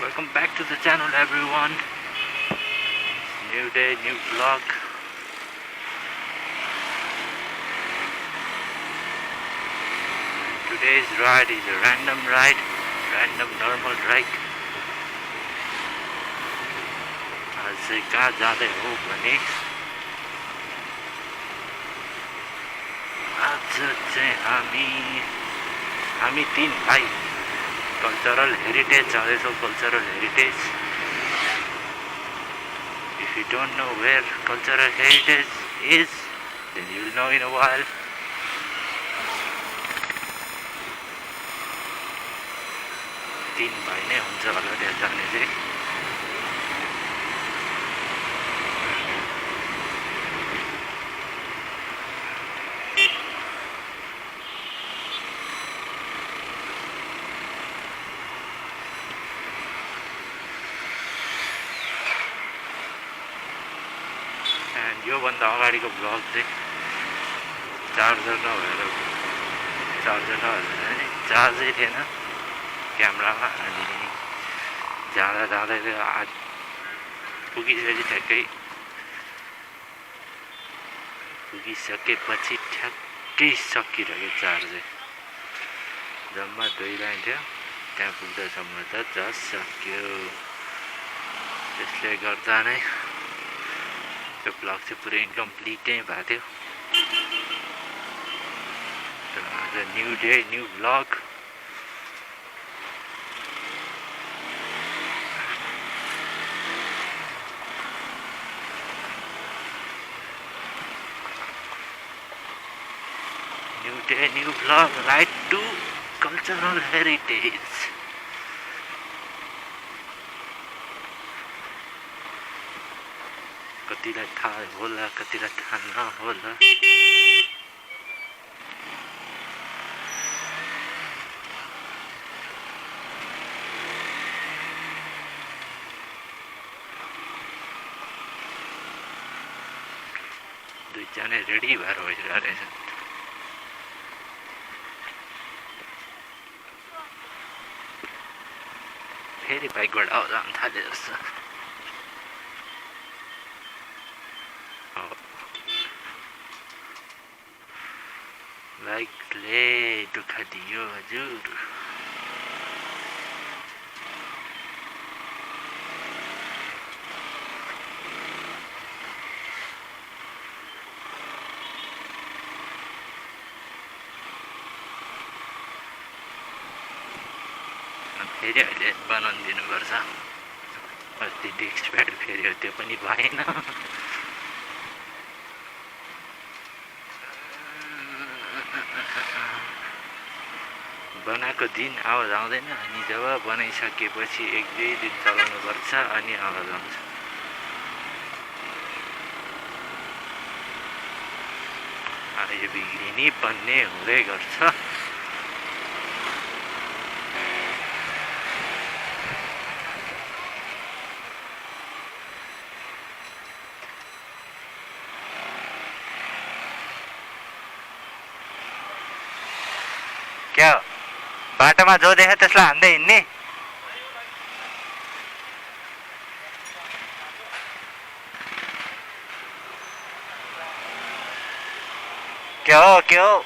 Welcome back to the channel, everyone. New day, new vlog. Today's ride is a random normal ride. आज चाहिँ कहाँ जाँदै हो भने आज चाहिँ हामी तीन भाइ cultural heritage जाँदैछौँ. Cultural heritage. If you don't know where cultural heritage is, then you'll know in a while. तीन भाइ नै हुन्छ होला त्यहाँ जाने चाहिँ. यो भन्दा अगाडिको ब्लग चाहिँ चार्जर नभएर चार्जै थिएन क्यामेरामा. अनि जाँदै आज पुगिसकेपछि ठ्याक्कै सकिरह्यो चार्जै. जम्मा 2 लाइन थियो, त्यहाँ पुग्दासम्म त जस सक्यो. त्यसले गर्दा नै यो ब्लग चाहिँ पुरै इन्कम्प्लिट नै भएको थियो. आज new day new blog. New day, new vlog, right to cultural heritage. कतिलाई थाहा होला, कतिलाई थाहा नहोला. दुईजना रेडी भएर बसिरहेको रहेछ. फेरि बाइकबाट आवाज आउन थाल्यो जस्तो. बाइकले दुःख दियो हजुर. फेरि अहिले बनाउनु दिनुपर्छ. अस्ति डिस्क प्याड फेरि त्यो पनि भएन. बनाएको दिन आवाज आउँदैन, अनि जब बनाइसकेपछि 1-2 दिन चलाउनु पर्छ अनि आवाज आउँछ. यो बिग्रिने बन्ने हुँदै गर्छ. क्या बाटोमा जो देख्यो त्यसलाई हान्दै हिँड्ने. के हो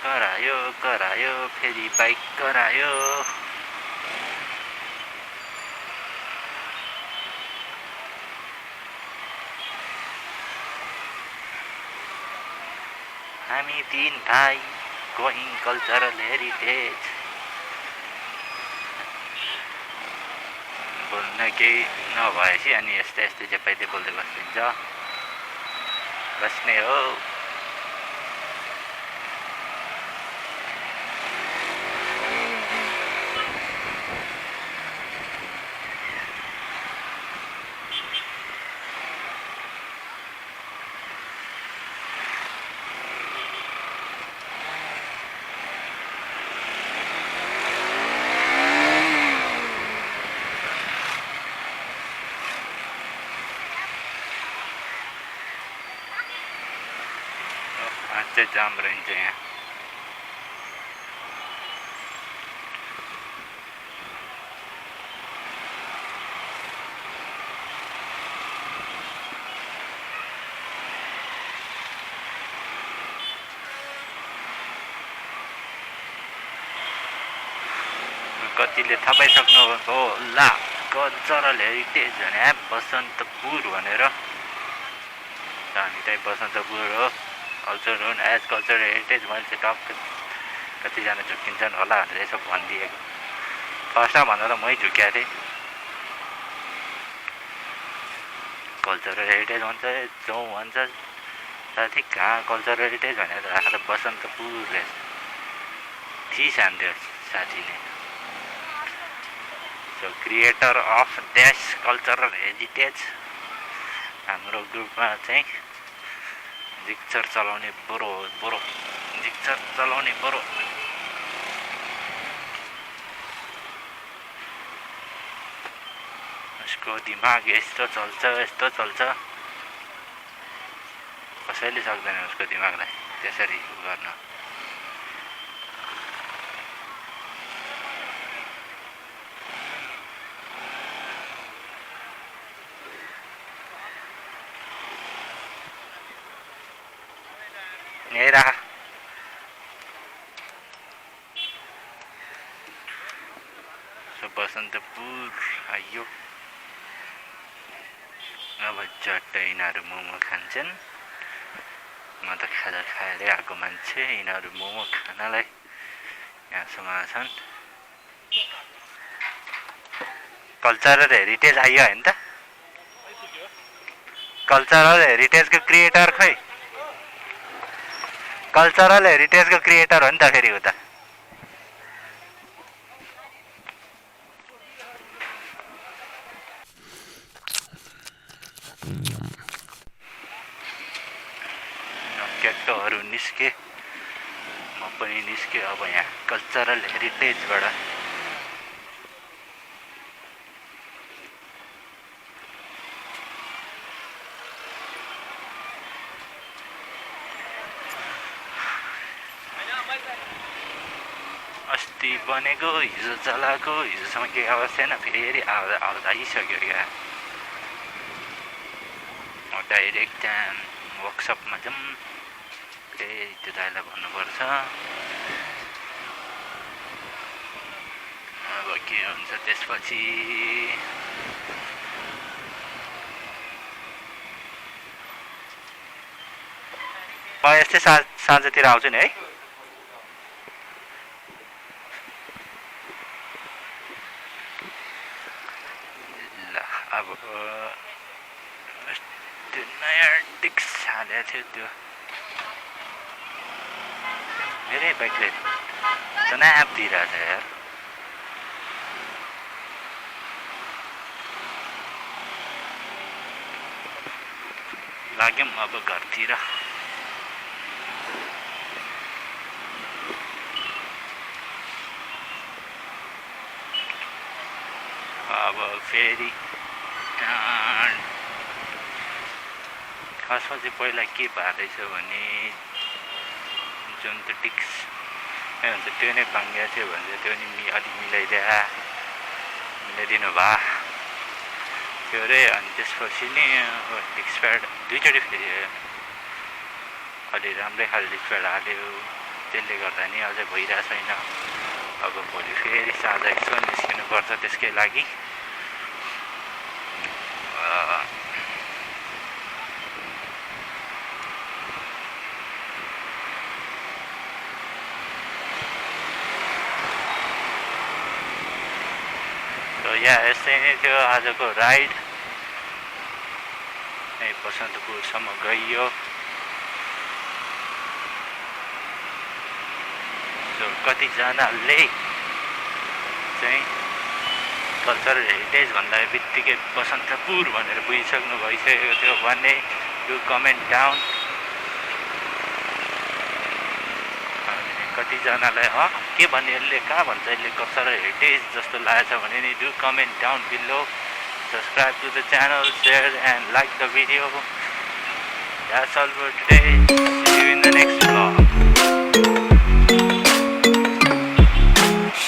करायो करायो फेरि बाइक करायो हामी तीन भाइ गोइङ कल्चरल हेरिटेज बोल्न केही नभएपछि अनि यस्तै यस्तै जे पाइदै बोल्दै बस्दिन्छ बस्ने हो अझै जाम रहन्छ यहाँ कतिले थाहा पाइसक्नु होला कल्चरल हेरिटेज भने बसन्तपुर भनेर हामी चाहिँ बसन्तपुर हो कल्चर हुन् एज कल्चर हेरिटेज मैले चाहिँ टक्क कतिजना झुक्किन्छन् होला भनेर यसो भनिदिएको फर्स्टमा भन्दा त मै झुक्किएको थिएँ कल्चरल हेरिटेज भन्छ जाउँ भन्छ साथी कहाँ कल्चरल हेरिटेज भनेर आएर बसन्तपुर रहेछ थिस हान्थ्यो साथीले सो क्रिएटर अफ देश कल्चरल हेरिटेज हाम्रो ग्रुपमा चाहिँ जिक्सर चलाउने बरो जिक्सर चलाउने बरो उसको दिमाग यस्तो चल्छ कसैले सक्दैन उसको दिमागलाई त्यसरी गर्न हेरा बसन्तपुर आयो अब चट्ट यिनीहरू मोमो खान्छन् म त खाजा खाएरै आएको मान्छे यिनीहरू मोमो खानलाई यहाँसम्म छन् कल्चरल हेरिटेज आयो होइन त कल्चरल हेरिटेजको क्रिएटर खै कल्चरल हेरिटेजको क्रिएटर हो नि त फेरि उता केटोहरू निस्के म पनि निस्के अब यहाँ कल्चरल हेरिटेजबाट अस्ति बनेको हिजो चलाएको हिजोसम्म केही आवाज छैन फेरि आवाज आइसक्यो क्या डाइरेक्ट त्यहाँ वर्कसपमा जाउँ फेरि त्यो दाइलाई भन्नुपर्छ अब के हुन्छ त्यसपछि म यस्तै साँझतिर आउँछु नि है अब त्यो नयाँ डिक्स हालेको थियो त्यो मेरै बाइकले तनाव दिइरहेछ यार लाग्यौँ अब घरतिर अब फेरि खासमा चाहिँ पहिला के भएछ भने जुन त्यो डिक्स भन्छ त्यो नै बाङ्गिया थियो भने त्यो नि अलिक मिलाइदिनु भए थियो अरे अनि त्यसपछि नि डिक्स प्याड दुईचोटि फेरि अलि राम्रै खाले डिक्स प्याड हाल्यो त्यसले गर्दा नि अझै भइरहेको छैन। अब भोलि फेरि साँझ यसो निस्किनुपर्छ त्यसकै लागि। यहाँ यस्तै नै थियो आजको राइड। बसन्तपुरसम्म गइयो। कतिजनाले चाहिँ कल्चरल हेरिटेज भन्दा बित्तिकै बसन्तपुर भनेर बुझिसक्नु भइसकेको थियो भने डु कमेन्ट डाउन। कतिजनालाई के भन्ने यसले कहाँ भन्छ यसले कल्चरल हेरिटेज जस्तो लागेछ भने नि do comment down below. Subscribe to the channel, share and like the video. That's all for today.